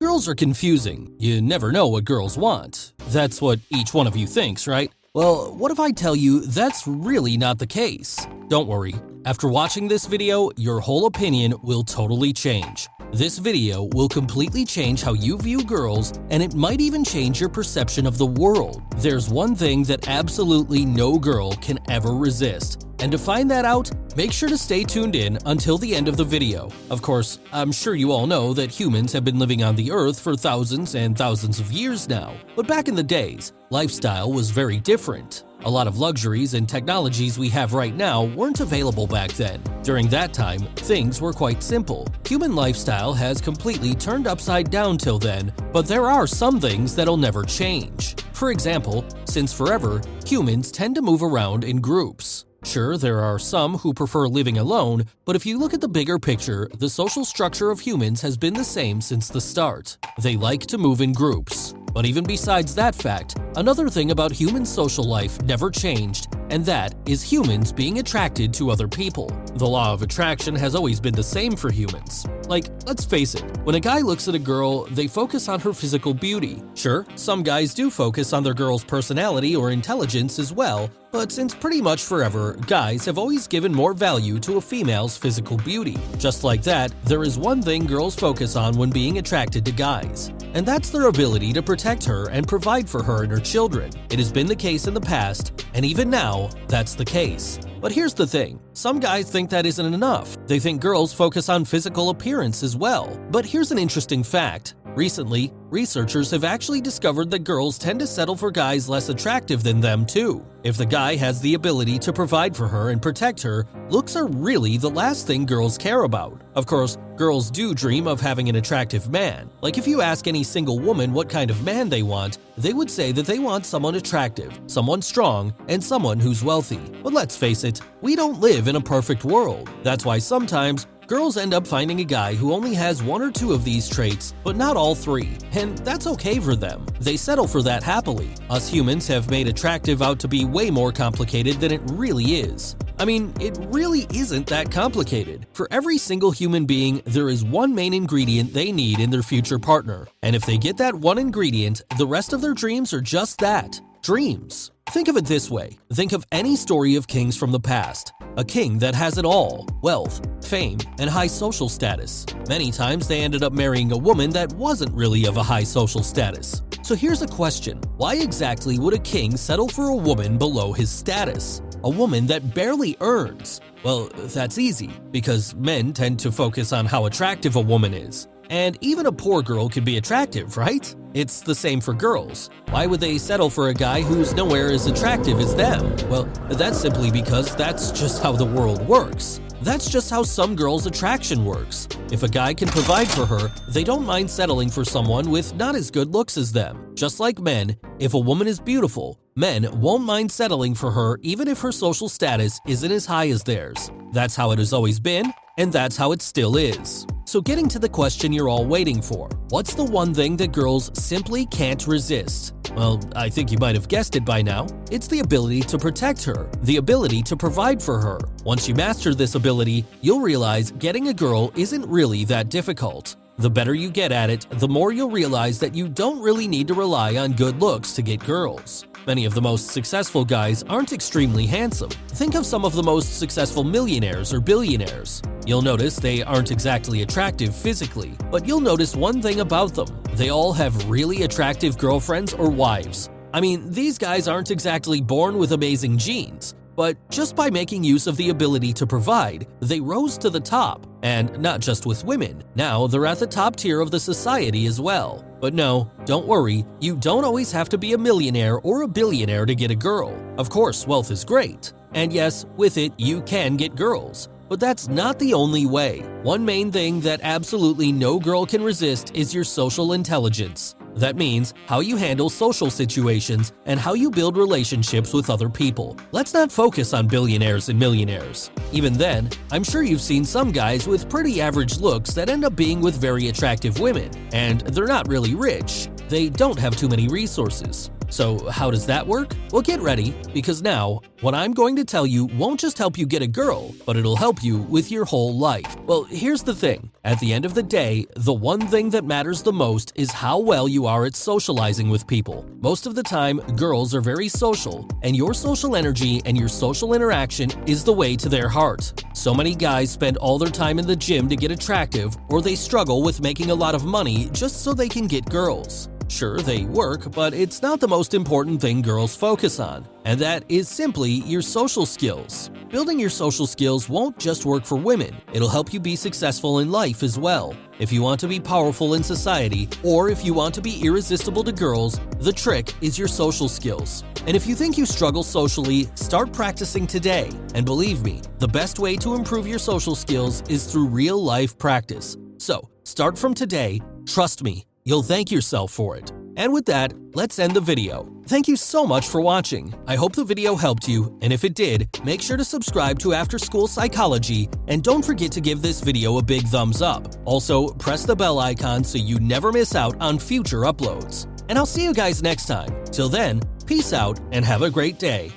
Girls are confusing. You never know what girls want. That's what each one of you thinks, right? Well, what if I tell you that's really not the case? Don't worry. After watching this video, your whole opinion will totally change. This video will completely change how you view girls, and it might even change your perception of the world. There's one thing that absolutely no girl can ever resist. And to find that out, make sure to stay tuned in until the end of the video. Of course, I'm sure you all know that humans have been living on the earth for thousands and thousands of years now. But back in the days, lifestyle was very different. A lot of luxuries and technologies we have right now weren't available back then. During that time, things were quite simple. Human lifestyle has completely turned upside down till then, but there are some things that'll never change. For example, since forever, humans tend to move around in groups. Sure, there are some who prefer living alone, but if you look at the bigger picture, the social structure of humans has been the same since the start. They like to move in groups. But even besides that fact, another thing about human social life never changed, and that is humans being attracted to other people. The law of attraction has always been the same for humans. Like, let's face it, when a guy looks at a girl, they focus on her physical beauty. Sure, some guys do focus on their girl's personality or intelligence as well, but since pretty much forever, guys have always given more value to a female's physical beauty. Just like that, there is one thing girls focus on when being attracted to guys, and that's their ability to protect her and provide for her and her children. It has been the case in the past, and even now, that's the case. But here's the thing, some guys think that isn't enough. They think girls focus on physical appearance as well. But here's an interesting fact. Recently, researchers have actually discovered that girls tend to settle for guys less attractive than them too. If the guy has the ability to provide for her and protect her, looks are really the last thing girls care about. Of course, girls do dream of having an attractive man. Like if you ask any single woman what kind of man they want, they would say that they want someone attractive, someone strong, and someone who's wealthy. But let's face it, we don't live in a perfect world. That's why sometimes girls end up finding a guy who only has one or two of these traits, but not all three, and that's okay for them. They settle for that happily. Us humans have made attractive out to be way more complicated than it really is. I mean, it really isn't that complicated. For every single human being, there is one main ingredient they need in their future partner. And if they get that one ingredient, the rest of their dreams are just that, dreams. Think of it this way. Think of any story of kings from the past. A king that has it all: wealth, fame, and high social status. Many times they ended up marrying a woman that wasn't really of a high social status. So here's a question. Why exactly would a king settle for a woman below his status? A woman that barely earns? Well, that's easy, because men tend to focus on how attractive a woman is. And even a poor girl can be attractive, right? It's the same for girls. Why would they settle for a guy who's nowhere as attractive as them? Well, that's simply because that's just how the world works. That's just how some girls' attraction works. If a guy can provide for her, they don't mind settling for someone with not as good looks as them. Just like men, if a woman is beautiful, men won't mind settling for her even if her social status isn't as high as theirs. That's how it has always been, and that's how it still is. So getting to the question you're all waiting for, what's the one thing that girls simply can't resist? Well, I think you might have guessed it by now. It's the ability to protect her, the ability to provide for her. Once you master this ability, you'll realize getting a girl isn't really that difficult. The better you get at it, the more you'll realize that you don't really need to rely on good looks to get girls. Many of the most successful guys aren't extremely handsome. Think of some of the most successful millionaires or billionaires. You'll notice they aren't exactly attractive physically, but you'll notice one thing about them. They all have really attractive girlfriends or wives. I mean, these guys aren't exactly born with amazing genes, but just by making use of the ability to provide, they rose to the top. And not just with women, now they're at the top tier of the society as well. But no, don't worry, you don't always have to be a millionaire or a billionaire to get a girl. Of course, wealth is great. And yes, with it, you can get girls. But that's not the only way. One main thing that absolutely no girl can resist is your social intelligence. That means how you handle social situations and how you build relationships with other people. Let's not focus on billionaires and millionaires. Even then, I'm sure you've seen some guys with pretty average looks that end up being with very attractive women, and they're not really rich. They don't have too many resources. So how does that work? Well, get ready, because now, what I'm going to tell you won't just help you get a girl, but it'll help you with your whole life. Well, here's the thing. At the end of the day, the one thing that matters the most is how well you are at socializing with people. Most of the time, girls are very social, and your social energy and your social interaction is the way to their heart. So many guys spend all their time in the gym to get attractive, or they struggle with making a lot of money just so they can get girls. Sure, they work, but it's not the most important thing girls focus on, and that is simply your social skills. Building your social skills won't just work for women, it'll help you be successful in life as well. If you want to be powerful in society, or if you want to be irresistible to girls, the trick is your social skills. And if you think you struggle socially, start practicing today. And believe me, the best way to improve your social skills is through real-life practice. So, start from today, trust me. You'll thank yourself for it. And with that, let's end the video. Thank you so much for watching. I hope the video helped you, and if it did, make sure to subscribe to After School Psychology, and don't forget to give this video a big thumbs up. Also, press the bell icon so you never miss out on future uploads. And I'll see you guys next time. Till then, peace out and have a great day.